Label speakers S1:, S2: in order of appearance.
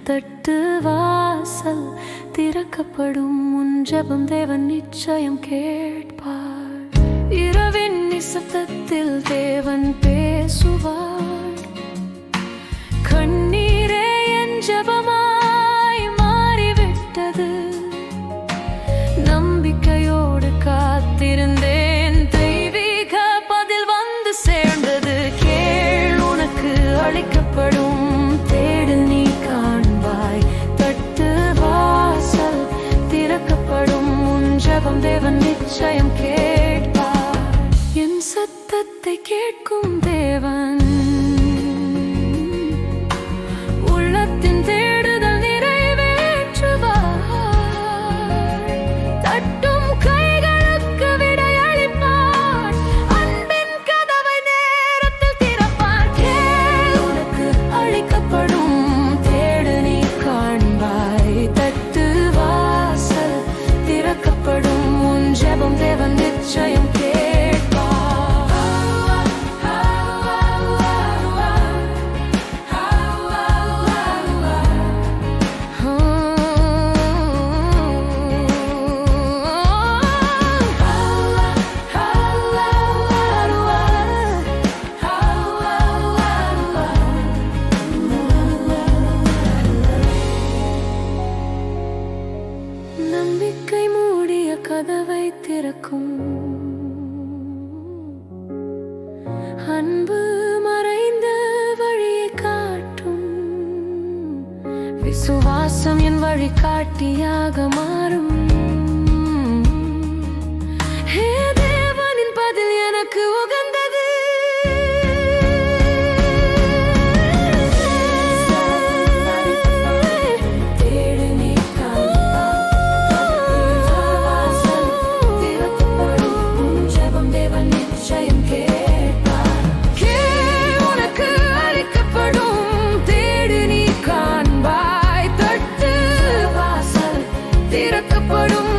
S1: தட்டு வாசல் திறக்கப்படும். உன் ஜெபம் தேவன் நிச்சயம் கேட்பார். இரவின் நிசப்தத்தில் தேவன் பேசுவார். கண்ணீரே என் ஜெபமாய் மாறிவிட்டது. நம்பிக்கையோடு காத்திருந்தேன், தெய்வீக பதில் வந்து சேர்ந்தது. கேள், உனக்கு அளிக்கப்படும். தேடு, நீ காண்பாய். தட்டு வாசல் திறக்கப்படும். உன் ஜெபம் தேவன் நிச்சயம் கேட்பார். என் சத்தத்தை கேட்கும் தேவன், உள்ளத்தின் தேடுதல் நிறைவேற்றுவார். தட்டும் கைகளுக்கு விடையளிப்பார். அன்பின் கதவை நேரத்தில் திறப்பார். கேள், உனக்கு அளிக்கப்படும். தேடு, நீ காண்பாய். தட்டு வாசல் திறக்கப்படும். உன் ஜெபம் தேவன் நிச்சயம் கேட்பார். நம்பிக்கை மூடிய கதவை திறக்கும். அன்பு மறைந்த வழியை காட்டும். விசுவாசம் என் வழிகாட்டியாக மாறும். ஹே, தேவனின் பதில் எனக்கு உகந்தது. தேடு, நீ திறக்கப்படும்.